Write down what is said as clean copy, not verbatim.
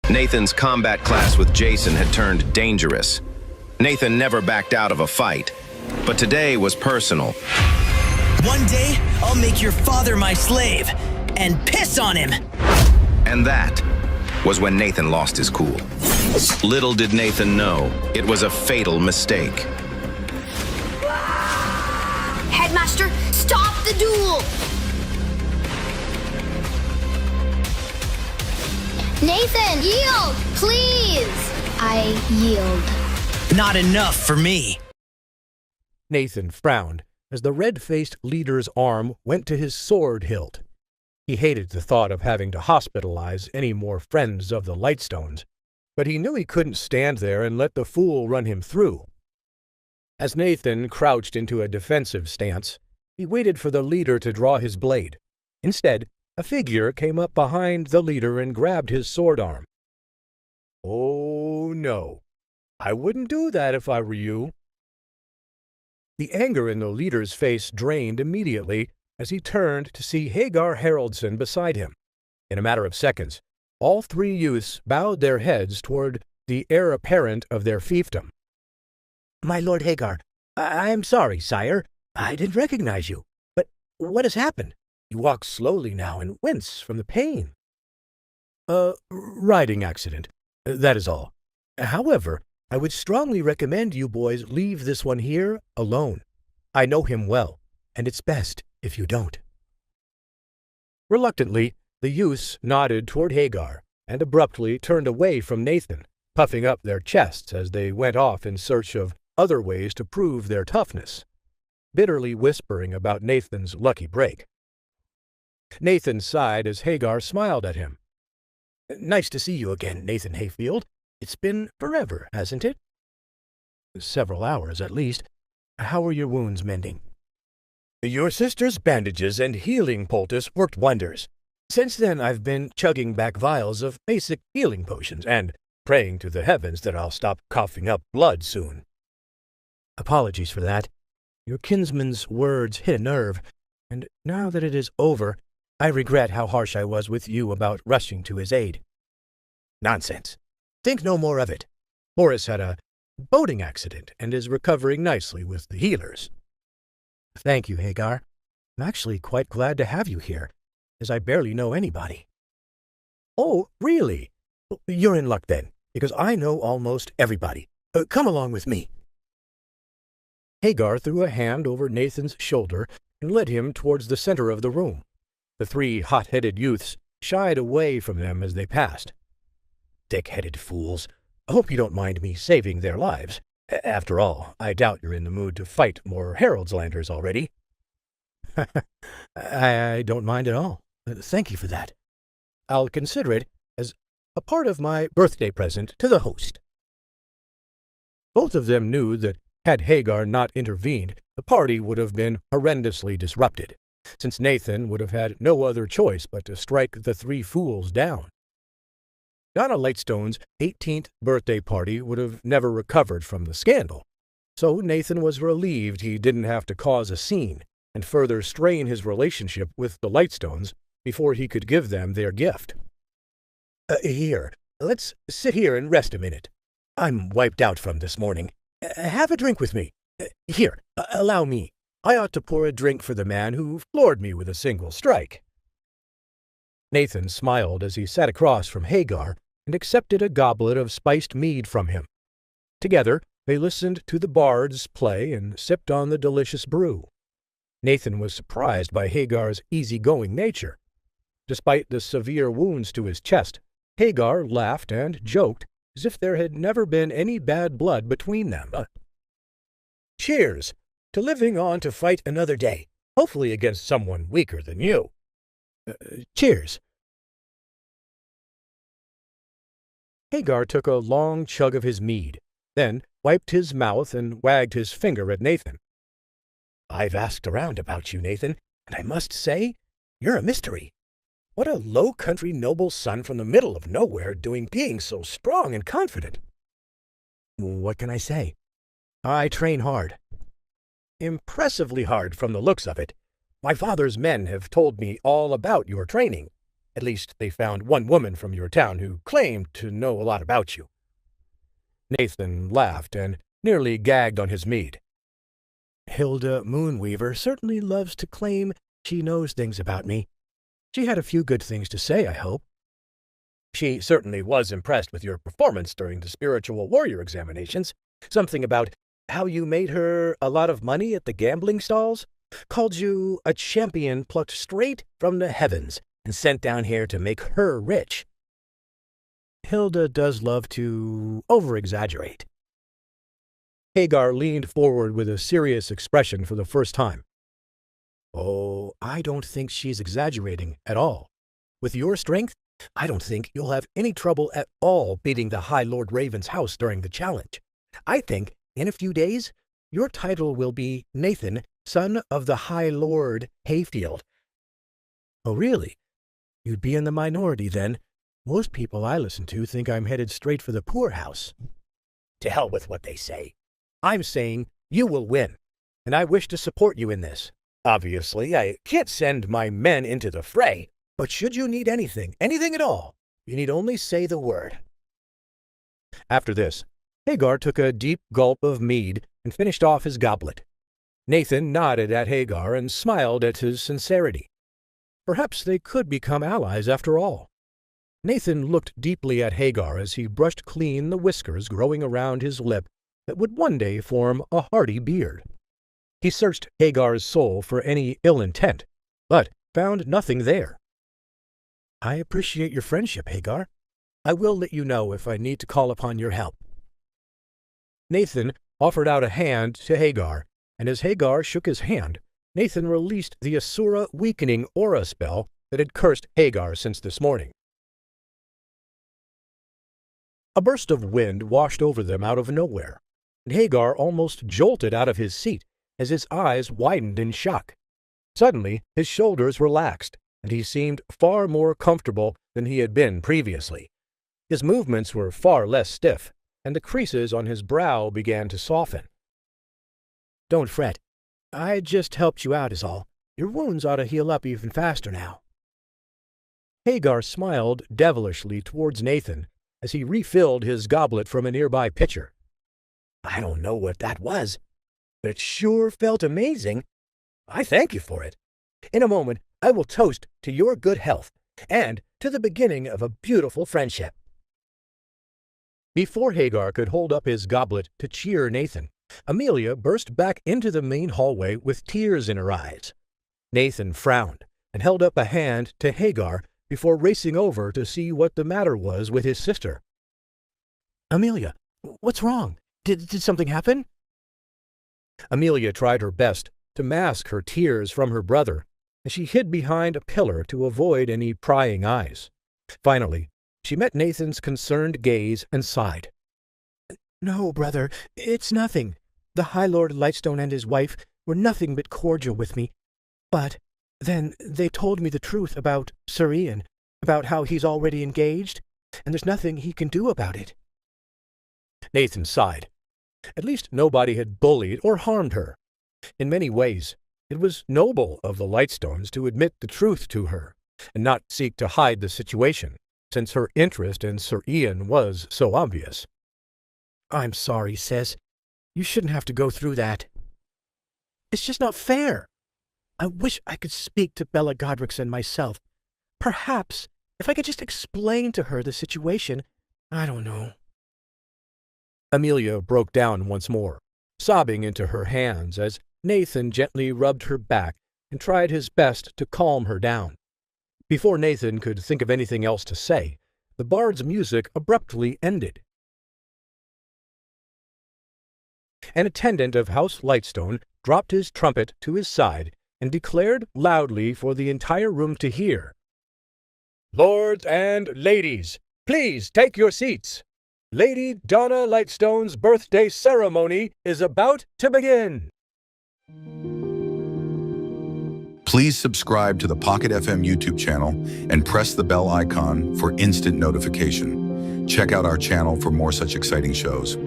Nathan's combat class with Jason had turned dangerous. Nathan never backed out of a fight, but today was personal. One day, I'll make your father my slave and piss on him. And that was when Nathan lost his cool. Little did Nathan know, it was a fatal mistake. Headmaster, stop the duel! Nathan, yield, please! I yield. Not enough for me. Nathan frowned as the red-faced leader's arm went to his sword hilt. He hated the thought of having to hospitalize any more friends of the Lightstones, but he knew he couldn't stand there and let the fool run him through. As Nathan crouched into a defensive stance, he waited for the leader to draw his blade. Instead, a figure came up behind the leader and grabbed his sword arm. "Oh, no. I wouldn't do that if I were you." The anger in the leader's face drained immediately as he turned to see Hagar Haroldson beside him. In a matter of seconds, all three youths bowed their heads toward the heir apparent of their fiefdom. "My Lord Hagar, I am sorry, sire. I didn't recognize you. But what has happened? You walk slowly now and wince from the pain." Riding accident. That is all. However, I would strongly recommend you boys leave this one here alone. I know him well, and it's best if you don't." Reluctantly, the youths nodded toward Hagar and abruptly turned away from Nathan, puffing up their chests as they went off in search of other ways to prove their toughness, bitterly whispering about Nathan's lucky break. Nathan sighed as Hagar smiled at him. "Nice to see you again, Nathan Hayfield. It's been forever, hasn't it?" "Several hours, at least. How are your wounds mending?" "Your sister's bandages and healing poultice worked wonders. Since then, I've been chugging back vials of basic healing potions and praying to the heavens that I'll stop coughing up blood soon." "Apologies for that. Your kinsman's words hit a nerve, and now that it is over, I regret how harsh I was with you about rushing to his aid." "Nonsense. Think no more of it. Horace had a boating accident and is recovering nicely with the healers." "Thank you, Hagar. I'm actually quite glad to have you here, as I barely know anybody." "Oh, really? You're in luck then, because I know almost everybody. Come along with me." Hagar threw a hand over Nathan's shoulder and led him towards the center of the room. The three hot-headed youths shied away from them as they passed. "Thick-headed fools. I hope you don't mind me saving their lives. After all, I doubt you're in the mood to fight more Haroldslanders already." I don't mind at all. Thank you for that. I'll consider it as a part of my birthday present to the host." Both of them knew that had Hagar not intervened, the party would have been horrendously disrupted, since Nathan would have had no other choice but to strike the three fools down. Donna Lightstone's 18th birthday party would have never recovered from the scandal, so Nathan was relieved he didn't have to cause a scene and further strain his relationship with the Lightstones before he could give them their gift. Here, let's sit here and rest a minute. I'm wiped out from this morning. Have a drink with me. Here, allow me. I ought to pour a drink for the man who floored me with a single strike." Nathan smiled as he sat across from Hagar and accepted a goblet of spiced mead from him. Together, they listened to the bards play and sipped on the delicious brew. Nathan was surprised by Hagar's easygoing nature. Despite the severe wounds to his chest, Hagar laughed and joked as if there had never been any bad blood between them. "Cheers to living on to fight another day, hopefully against someone weaker than you." Cheers." Hagar took a long chug of his mead, then wiped his mouth and wagged his finger at Nathan. "I've asked around about you, Nathan, and I must say, you're a mystery. What a low-country noble son from the middle of nowhere being so strong and confident." "What can I say? I train hard." "Impressively hard from the looks of it. My father's men have told me all about your training. At least they found one woman from your town who claimed to know a lot about you." Nathan laughed and nearly gagged on his mead. "Hilda Moonweaver certainly loves to claim she knows things about me. She had a few good things to say, I hope." "She certainly was impressed with your performance during the spiritual warrior examinations. Something about how you made her a lot of money at the gambling stalls. Called you a champion plucked straight from the heavens and sent down here to make her rich." "Hilda does love to over-exaggerate." Hagar leaned forward with a serious expression for the first time. "Oh, I don't think she's exaggerating at all. With your strength, I don't think you'll have any trouble at all beating the High Lord Raven's house during the challenge. I think, in a few days, your title will be Nathan, son of the High Lord Hayfield." "Oh, really? You'd be in the minority then. Most people I listen to think I'm headed straight for the poorhouse." "To hell with what they say. I'm saying you will win, and I wish to support you in this. Obviously, I can't send my men into the fray, but should you need anything at all, you need only say the word." After this, Hagar took a deep gulp of mead and finished off his goblet. Nathan nodded at Hagar and smiled at his sincerity. Perhaps they could become allies after all. Nathan looked deeply at Hagar as he brushed clean the whiskers growing around his lip that would one day form a hardy beard. He searched Hagar's soul for any ill intent, but found nothing there. "I appreciate your friendship, Hagar. I will let you know if I need to call upon your help." Nathan offered out a hand to Hagar, and as Hagar shook his hand, Nathan released the Asura weakening aura spell that had cursed Hagar since this morning. A burst of wind washed over them out of nowhere, and Hagar almost jolted out of his seat as his eyes widened in shock. Suddenly, his shoulders relaxed, and he seemed far more comfortable than he had been previously. His movements were far less stiff, and the creases on his brow began to soften. "Don't fret. I just helped you out is all. Your wounds ought to heal up even faster now." Hagar smiled devilishly towards Nathan as he refilled his goblet from a nearby pitcher. "I don't know what that was, but it sure felt amazing. I thank you for it. In a moment, I will toast to your good health and to the beginning of a beautiful friendship." Before Hagar could hold up his goblet to cheer Nathan, Amelia burst back into the main hallway with tears in her eyes. Nathan frowned and held up a hand to Hagar before racing over to see what the matter was with his sister. "Amelia, what's wrong? Did something happen?" Amelia tried her best to mask her tears from her brother as she hid behind a pillar to avoid any prying eyes. Finally, she met Nathan's concerned gaze and sighed. "No, brother, it's nothing. The High Lord Lighstone and his wife were nothing but cordial with me. But then they told me the truth about Sir Ian, about how he's already engaged, and there's nothing he can do about it." Nathan sighed. At least nobody had bullied or harmed her. In many ways, it was noble of the Lightstones to admit the truth to her, and not seek to hide the situation, since her interest in Sir Ian was so obvious. "I'm sorry, sis. You shouldn't have to go through that. It's just not fair. I wish I could speak to Bella Godricson myself. Perhaps, if I could just explain to her the situation, I don't know." Amelia broke down once more, sobbing into her hands as Nathan gently rubbed her back and tried his best to calm her down. Before Nathan could think of anything else to say, the bard's music abruptly ended. An attendant of House Lightstone dropped his trumpet to his side and declared loudly for the entire room to hear, "Lords and ladies, please take your seats. Lady Donna Lightstone's birthday ceremony is about to begin." Please subscribe to the Pocket FM YouTube channel and press the bell icon for instant notification. Check out our channel for more such exciting shows.